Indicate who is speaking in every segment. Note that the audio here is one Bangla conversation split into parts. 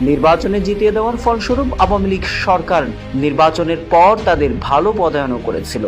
Speaker 1: নির্বাচনে জিতিয়ে দেওয়ার ফলস্বরূপ আওয়ামী লীগ সরকার নির্বাচনের পর তাদের ভালো পদায়নও করেছিল।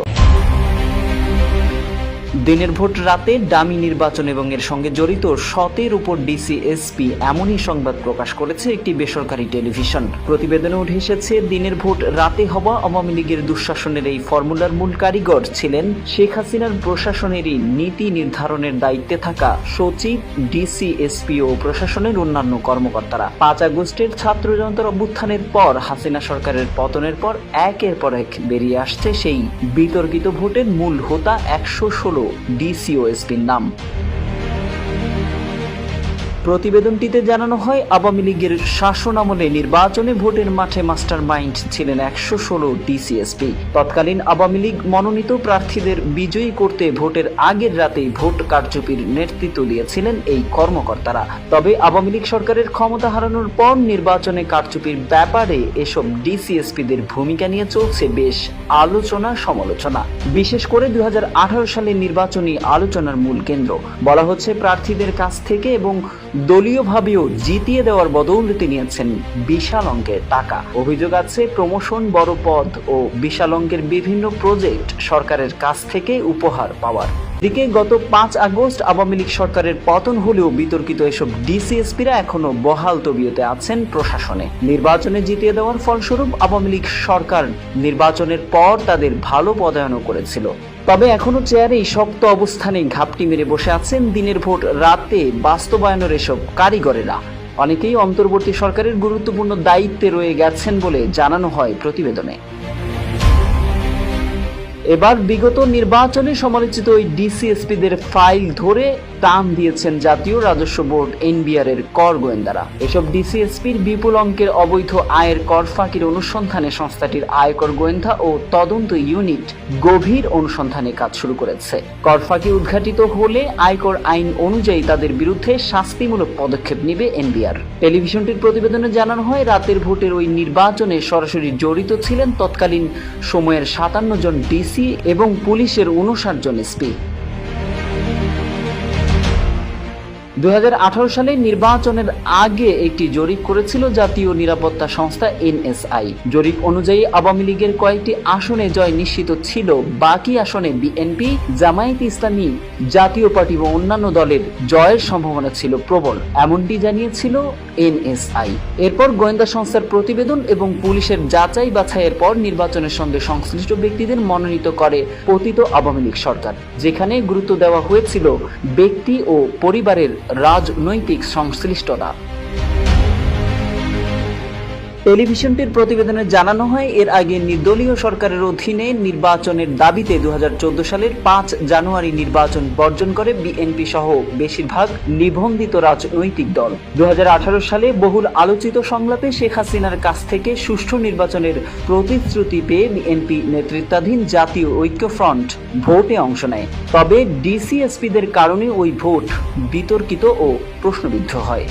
Speaker 1: দিনের ভোট রাতে ডামি নির্বাচন এবং এর সঙ্গে জড়িত শতের উপর ডিসি-এসপি এমনই সংবাদ প্রকাশ করেছে একটি বেসরকারি টেলিভিশন। প্রতিবেদনে উঠে এসেছে, দিনের ভোট রাতে হওয়া আওয়ামী লীগের দুঃশাসনের এই ফর্মুলার মূল কারিগর ছিলেন শেখ হাসিনার প্রশাসনেরই নীতি নির্ধারণের দায়িত্বে থাকা সচিব, ডিসি-এসপি ও প্রশাসনের অন্যান্য কর্মকর্তারা। 5 আগস্টের ছাত্র জনতার অভ্যুত্থানের পর হাসিনা সরকারের পতনের পর একের পর এক বেরিয়ে আসছে সেই বিতর্কিত ভোটের মূল হোতা 116 ডিসি-এসপির নাম। প্রতিবেদনটিতে জানানো হয়, আওয়ামী লীগের শাসনামলে নির্বাচনে ভোটের মাঠে মাস্টার মাইন্ড ছিলেন 116 ডিসি-এসপি। তৎকালীন আওয়ামী লীগ মনোনীত প্রার্থীদের বিজয়ী করতে ভোটের আগের রাতেই ভোট কারচুপির নেতৃত্ব দিয়েছিলেন এই কর্মকর্তারা। তবে আওয়ামী লীগ সরকারের ক্ষমতা হারানোর পর নির্বাচনে কারচুপির ব্যাপারে এসব ডিসি-এসপিদের ভূমিকা নিয়ে চলছে বেশ আলোচনা সমালোচনা। বিশেষ করে 2018 সালের নির্বাচনী আলোচনার মূল কেন্দ্র। বলা হচ্ছে, প্রার্থীদের কাছ থেকে এবং দলীয়ভাবেও জিতিয়ে দেওয়ার বদৌলতে নিয়েছেন বিশাল অঙ্কের টাকা। অভিযোগ আছে, প্রমোশন, বড় পদ ও বিশাল অঙ্কের বিভিন্ন প্রজেক্ট সরকারের কাছ থেকে উপহার পাওয়ার দিকে। গত 5 আগস্ট আওয়ামী লীগ সরকারের পতন হলেও বিতর্কিত এসব ডিসি-এসপিরা এখনো বহাল তবিয়তে আছেন প্রশাসনে। নির্বাচনে জিতিয়ে দেওয়ার ফলস্বরূপ আওয়ামী লীগ সরকার নির্বাচনের পর তাদের ভালো পদায়নও করেছিল। তবে এখনো চেয়ারেই শক্ত অবস্থানে ঘাপটি মেরে বসে আছেন দিনের ভোট রাতে বাস্তবায়নের এসব কারিগরেরা। অনেকেই অন্তর্বর্তী সরকারের গুরুত্বপূর্ণ দায়িত্বে রয়ে গেছেন বলে জানানো হয় প্রতিবেদনে। এবার বিগত নির্বাচনে সমালোচিত ওই ডিসি-এসপিদের ফাইল ধরে টান দিয়েছেন জাতীয় রাজস্ব বোর্ড এনবিআর এর কর গোয়েন্দারা। এসব ডিসি-এসপির বিপুল অঙ্কের অবৈধ আয়ের কর ফাঁকির অনুসন্ধানে সংস্থাটির আয়কর গোয়েন্দা ও তদন্ত ইউনিট গভীর অনুসন্ধানে কাজ শুরু করেছে। কর ফাঁকি উদ্ঘাটিত হলে আয়কর আইন অনুযায়ী তাদের বিরুদ্ধে শাস্তিমূলক পদক্ষেপ নেবে এনবিআর। টেলিভিশনটির প্রতিবেদনে জানানো হয়, রাতের ভোটের ওই নির্বাচনে সরাসরি জড়িত ছিলেন তৎকালীন সময়ের 57 জন ডিসি এবং পুলিশের 59 জন এসপি। 2018 সালে নির্বাচনের আগে একটি জরিপ করেছিল জাতীয় নিরাপত্তা সংস্থা এনএসআই। জরিপ অনুযায়ী আওয়ামী লীগের কয়েকটি আসনে জয় নিশ্চিত ছিল, বাকি আসনে বিএনপি, জামায়াতে ইসলামী, জাতীয় পার্টি ও অন্যান্য দলের জয়ের সম্ভাবনা ছিল প্রবল, এমনটি জানিয়েছিল এনএসআই। এরপর গোয়েন্দা সংস্থার প্রতিবেদন এবং পুলিশের যাচাই বাছাইয়ের পর নির্বাচনের সঙ্গে সংশ্লিষ্ট ব্যক্তিদের মনোনীত করে পতিত আওয়ামী লীগ সরকার, যেখানে গুরুত্ব দেওয়া হয়েছিল ব্যক্তি ও পরিবারের রাজনৈতিক সংশ্লিষ্টতা। টেলিভিশনটির প্রতিবেদনে জানানো হয়, এর আগে নির্দলীয় সরকারের অধীনে নির্বাচনের দাবিতে 2014 সালের 5 জানুয়ারি নির্বাচন বর্জন করে বিএনপি সহ বেশিরভাগ নিবন্ধিত রাজনৈতিক দল। 2018 সালে বহুল আলোচিত সংলাপে শেখ হাসিনার কাছ থেকে সুষ্ঠু নির্বাচনের প্রতিশ্রুতি পেয়ে বিএনপি নেতৃত্বাধীন জাতীয় ঐক্যফ্রন্ট ভোটে অংশ নেয়। তবে ডিসি-এসপিদের কারণে ওই ভোট বিতর্কিত ও প্রশ্নবিদ্ধ হয়।